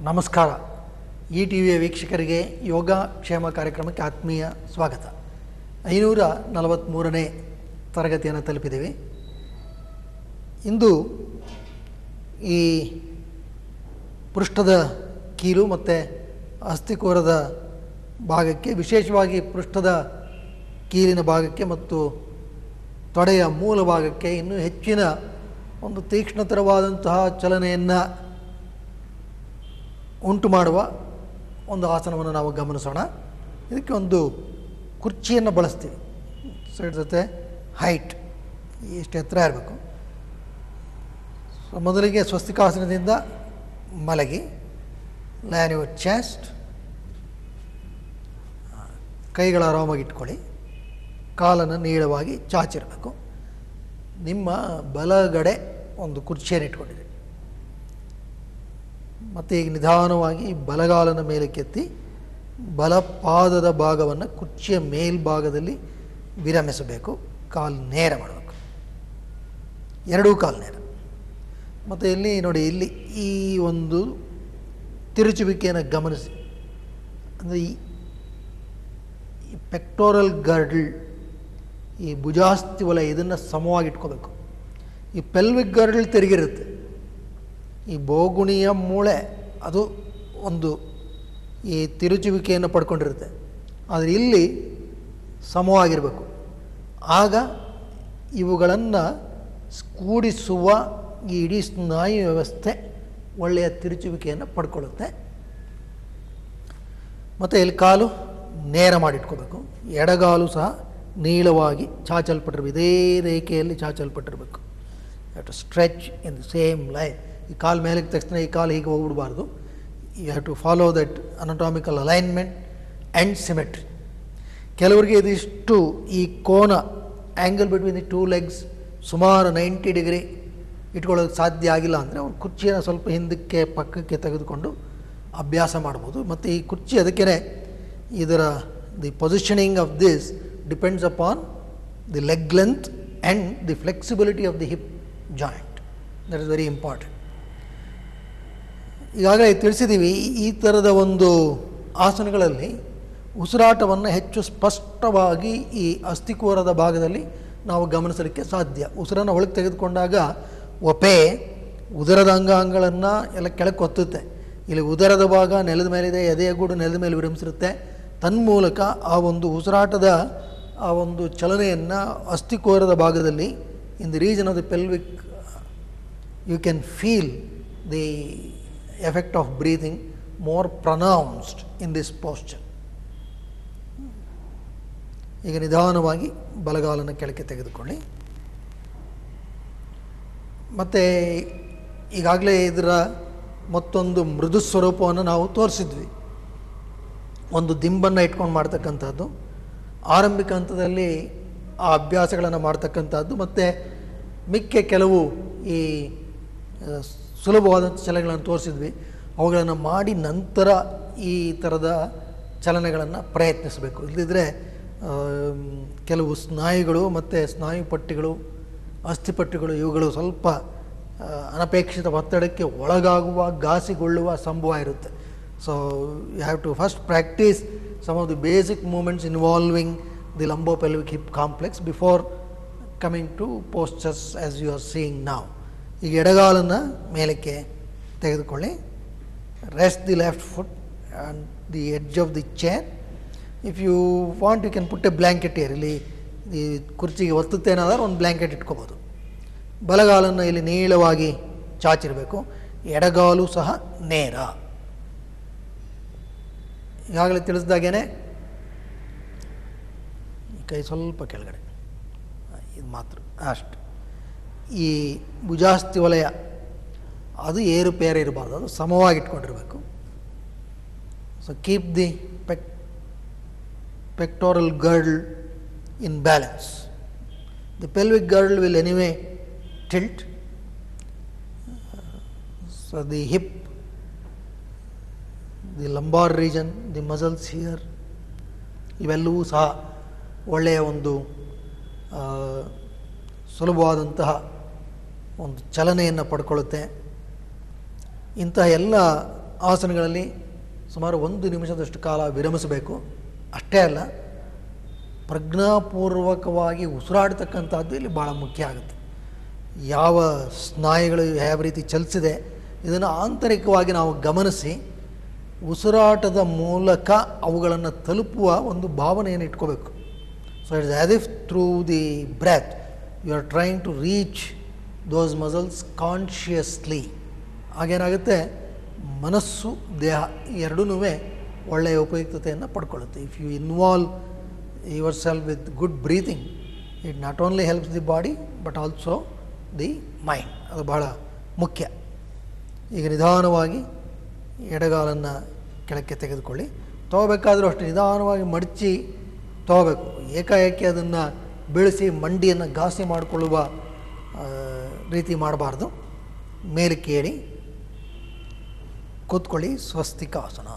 ನಮಸ್ಕಾರ. ಈ ಟಿ ವಿಯ ವೀಕ್ಷಕರಿಗೆ ಯೋಗಕ್ಷೇಮ ಕಾರ್ಯಕ್ರಮಕ್ಕೆ ಆತ್ಮೀಯ ಸ್ವಾಗತ. 543ನೇ ತರಗತಿಯನ್ನು ತಲುಪಿದ್ದೀವಿ. ಇಂದು ಈ ಪೃಷ್ಠದ ಕೀಲು ಮತ್ತು ಅಸ್ಥಿಕೋರದ ಭಾಗಕ್ಕೆ, ವಿಶೇಷವಾಗಿ ಪೃಷ್ಠದ ಕೀಲಿನ ಭಾಗಕ್ಕೆ ಮತ್ತು ತೊಡೆಯ ಮೂಲ ಭಾಗಕ್ಕೆ ಇನ್ನೂ ಹೆಚ್ಚಿನ ಒಂದು ತೀಕ್ಷ್ಣತರವಾದಂತಹ ಚಲನೆಯನ್ನು ಉಂಟು ಮಾಡುವ ಒಂದು ಆಸನವನ್ನು ನಾವು ಗಮನಿಸೋಣ. ಇದಕ್ಕೆ ಒಂದು ಕುರ್ಚಿಯನ್ನು ಬಳಸ್ತೀವಿ. ಸೊ ಇದ್ರ ಜೊತೆ ಹೈಟ್ ಎಷ್ಟು ಎತ್ತರ ಇರಬೇಕು. ಸೊ ಮೊದಲಿಗೆ ಸ್ವಸ್ತಿಕಾಸನದಿಂದ ಮಲಗಿ, ಲೈನ್ ಯುವರ್ ಚೆಸ್ಟ್, ಕೈಗಳ ಆರಾಮಾಗಿ ಇಟ್ಕೊಳ್ಳಿ, ಕಾಲನ್ನು ನೀಳವಾಗಿ ಚಾಚಿರಬೇಕು. ನಿಮ್ಮ ಬಲಗಡೆ ಒಂದು ಕುರ್ಚಿಯನ್ನು ಇಟ್ಕೊಂಡಿದೆ. ಮತ್ತು ಈಗ ನಿಧಾನವಾಗಿ ಬಲಗಾಲನ ಮೇಲೆ ಕೆತ್ತಿ ಬಲಪಾದದ ಭಾಗವನ್ನು ಕುರ್ಚಿಯ ಮೇಲ್ಭಾಗದಲ್ಲಿ ವಿರಮಿಸಬೇಕು. ಕಾಲು ನೇರ ಮಾಡಬೇಕು, ಎರಡೂ ಕಾಲು ನೇರ. ಮತ್ತು ಇಲ್ಲಿ ನೋಡಿ, ಇಲ್ಲಿ ಈ ಒಂದು ತಿರುಚುವಿಕೆಯನ್ನು ಗಮನಿಸಿ. ಅಂದರೆ ಈ ಪೆಕ್ಟೋರಲ್ ಗರ್ಡಲ್, ಈ ಭುಜಾಸ್ಥಿ ವಲಯ, ಇದನ್ನು ಸಮವಾಗಿ ಇಟ್ಕೋಬೇಕು. ಈ ಪೆಲ್ವಿಕ್ ಗರ್ಡಲ್ ತಿರುಗಿರುತ್ತೆ. ಈ ಬೋಗುಣಿಯ ಮೂಳೆ ಅದು ಒಂದು ಈ ತಿರುಚುವಿಕೆಯನ್ನು ಪಡ್ಕೊಂಡಿರುತ್ತೆ. ಆದರೆ ಇಲ್ಲಿ ಸಮವಾಗಿರಬೇಕು. ಆಗ ಇವುಗಳನ್ನು ಕೂಡಿಸುವ ಈ ಇಡೀ ಸ್ನಾಯು ವ್ಯವಸ್ಥೆ ಒಳ್ಳೆಯ ತಿರುಚುವಿಕೆಯನ್ನು ಪಡ್ಕೊಳ್ಳುತ್ತೆ. ಮತ್ತು ಇಲ್ಲಿ ಕಾಲು ನೇರ ಮಾಡಿಟ್ಕೋಬೇಕು. ಎಡಗಾಲು ಸಹ ನೀಳವಾಗಿ ಚಾಚಲ್ಪಟ್ಟಿರಬೇಕು, ಇದೇ ರೇಖೆಯಲ್ಲಿ ಚಾಚಲ್ಪಟ್ಟಿರಬೇಕು. To stretch in the same line. ಈ ಕಾಲು ಮೇಲಕ್ಕೆ ತಕ್ಷಣ ಈ ಕಾಲು ಹೀಗೆ ಹೋಗ್ಬಿಡಬಾರ್ದು. You have to follow that anatomical alignment and symmetry. ಕೆಲವರಿಗೆ ಇದಿಷ್ಟು ಈ ಕೋನ, angle between the two legs ಸುಮಾರು 90 ಡಿಗ್ರಿ ಇಟ್ಕೊಳ್ಳೋದು ಸಾಧ್ಯ ಆಗಿಲ್ಲ ಅಂದರೆ ಅವ್ರು ಕುರ್ಚಿಯನ್ನು ಸ್ವಲ್ಪ ಹಿಂದಕ್ಕೆ ಪಕ್ಕಕ್ಕೆ ತೆಗೆದುಕೊಂಡು ಅಭ್ಯಾಸ ಮಾಡ್ಬೋದು. ಮತ್ತು ಈ ಕುರ್ಚಿ ಅದಕ್ಕೇ ಇದರ the positioning of this depends upon the leg length and the flexibility of the hip joint. That is very important. ಈಗಾಗಲೇ ತಿಳಿಸಿದ್ದೀವಿ, ಈ ಥರದ ಒಂದು ಆಸನಗಳಲ್ಲಿ ಉಸಿರಾಟವನ್ನು ಹೆಚ್ಚು ಸ್ಪಷ್ಟವಾಗಿ ಈ ಅಸ್ಥಿಕೋರದ ಭಾಗದಲ್ಲಿ ನಾವು ಗಮನಿಸಲಿಕ್ಕೆ ಸಾಧ್ಯ. ಉಸಿರನ್ನು ಒಳಗೆ ತೆಗೆದುಕೊಂಡಾಗ ಒಪೆ ಉದರದ ಅಂಗಾಂಗಗಳನ್ನು ಎಲ್ಲ ಕೆಳಕ್ಕೆ ಒತ್ತುತ್ತೆ. ಇಲ್ಲಿ ಉದರದ ಭಾಗ ನೆಲದ ಮೇಲಿದೆ, ಎದೆಯ ಗೂಡು ನೆಲದ ಮೇಲೆ ವಿರಮಿಸಿರುತ್ತೆ. ತನ್ಮೂಲಕ ಆ ಒಂದು ಉಸಿರಾಟದ ಆ ಒಂದು ಚಲನೆಯನ್ನು ಅಸ್ಥಿಕೋರದ ಭಾಗದಲ್ಲಿ, in the region of the pelvic, you can feel the effect of breathing more pronounced in this posture. ಈಗ ನಿಧಾನವಾಗಿ ಬಲಗಾಲನ್ನು ಕೆಳಕ್ಕೆ ತೆಗೆದುಕೊಳ್ಳಿ. ಮತ್ತು ಈಗಾಗಲೇ ಇದರ ಮತ್ತೊಂದು ಮೃದು ಸ್ವರೂಪವನ್ನು ನಾವು ತೋರಿಸಿದ್ವಿ. ಒಂದು ದಿಂಬನ್ನು ಇಟ್ಕೊಂಡು ಮಾಡ್ತಕ್ಕಂಥದ್ದು, ಆರಂಭಿಕ ಹಂತದಲ್ಲಿ ಆ ಅಭ್ಯಾಸಗಳನ್ನು ಮಾಡ್ತಕ್ಕಂಥದ್ದು, ಮತ್ತು ಮಿಕ್ಕ ಕೆಲವು ಈ ಸುಲಭವಾದಂಥ ಚಲನೆಗಳನ್ನು ತೋರಿಸಿದ್ವಿ. ಅವುಗಳನ್ನು ಮಾಡಿ ನಂತರ ಈ ಥರದ ಚಲನೆಗಳನ್ನು ಪ್ರಯತ್ನಿಸಬೇಕು. ಇಲ್ಲದಿದ್ದರೆ ಕೆಲವು ಸ್ನಾಯುಗಳು ಮತ್ತು ಸ್ನಾಯು ಪಟ್ಟಿಗಳು, ಅಸ್ಥಿಪಟ್ಟಿಗಳು, ಇವುಗಳು ಸ್ವಲ್ಪ ಅನಪೇಕ್ಷಿತ ಒತ್ತಡಕ್ಕೆ ಒಳಗಾಗುವ, ಘಾಸಿಗೊಳ್ಳುವ ಸಂಭವ ಇರುತ್ತೆ. So you have to first practise some of the basic movements involving the lumbopelvic hip complex before coming to postures as you are seeing now. ಈಗ ಎಡಗಾಲನ್ನು ಮೇಲಕ್ಕೆ ತೆಗೆದುಕೊಳ್ಳಿ. Rest the left foot on the edge of the chair. If you want you can put a blanket here. ಇಲ್ಲಿ ಈ ಕುರ್ಚಿಗೆ ಒತ್ತುತ್ತೇನಾದರೂ ಒಂದು blanket ಇಟ್ಕೋಬೋದು. ಬಲಗಾಲನ್ನು ಇಲ್ಲಿ ನೀಳವಾಗಿ ಚಾಚಿರಬೇಕು. ಎಡಗಾಲು ಸಹ ನೇರ. ಈಗಾಗಲೇ ತಿಳಿಸಿದಾಗೇ ಈ ಕೈ ಸ್ವಲ್ಪ ಕೆಳಗಡೆ, ಇದು ಮಾತ್ರ ಅಷ್ಟು. ಈ ಭುಜಾಸ್ಥಿ ವಲಯ ಅದು ಏರುಪೇರು ಇರಬಾರ್ದು, ಅದು ಸಮವಾಗಿಟ್ಕೊಂಡಿರಬೇಕು. So keep the pectoral girdle in balance. The pelvic girdle will anyway tilt. So the hip, the lumbar region, the muscles here, ಇವೆಲ್ಲವೂ ಸಹ ಒಳ್ಳೆಯ ಒಂದು ಸುಲಭವಾದಂತಹ ಒಂದು ಚಲನೆಯನ್ನು ಪಡ್ಕೊಳ್ಳುತ್ತೆ. ಇಂತಹ ಎಲ್ಲ ಆಸನಗಳಲ್ಲಿ ಸುಮಾರು 1 ನಿಮಿಷದಷ್ಟು ಕಾಲ ವಿರಮಿಸಬೇಕು. ಅಷ್ಟೇ ಅಲ್ಲ, ಪ್ರಜ್ಞಾಪೂರ್ವಕವಾಗಿ ಉಸಿರಾಡ್ತಕ್ಕಂಥದ್ದು ಇಲ್ಲಿ ಭಾಳ ಮುಖ್ಯ ಆಗುತ್ತೆ. ಯಾವ ಸ್ನಾಯುಗಳು ಯಾವ ರೀತಿ ಚಲಿಸಿದೆ ಇದನ್ನು ಆಂತರಿಕವಾಗಿ ನಾವು ಗಮನಿಸಿ ಉಸಿರಾಟದ ಮೂಲಕ ಅವುಗಳನ್ನು ತಲುಪುವ ಒಂದು ಭಾವನೆಯನ್ನು ಇಟ್ಕೋಬೇಕು. So it's as if through the breath you are trying to reach those muscles consciously. ಆಗೇನಾಗುತ್ತೆ, ಮನಸ್ಸು ದೇಹ ಎರಡೂ ಒಳ್ಳೆಯ ಉಪಯುಕ್ತತೆಯನ್ನು ಪಡ್ಕೊಳ್ಳುತ್ತೆ. If you involve yourself with good breathing, it not only helps the body but also the mind. ಅದು ಬಹಳ ಮುಖ್ಯ. ಈಗ ನಿಧಾನವಾಗಿ ಎಡಗಾಲನ್ನು ಕೆಳಕ್ಕೆ ತೆಗೆದುಕೊಳ್ಳಿ. ತೊಗೋಬೇಕಾದ್ರೂ ಅಷ್ಟೇ ನಿಧಾನವಾಗಿ ಮಡಚಿ ತೊಗೋಬೇಕು. ಏಕಾಏಕಿ ಅದನ್ನು ಬೀಳಿಸಿ ಮಂಡಿಯನ್ನು ಘಾಸಿ ಮಾಡಿಕೊಳ್ಳುವ ರೀತಿ ಮಾಡಬಾರ್ದು. ಮೇಲಕ್ಕೆ ಏಳಿ ಕೂತ್ಕೊಳ್ಳಿ. ಸ್ವಸ್ತಿಕಾಸನ.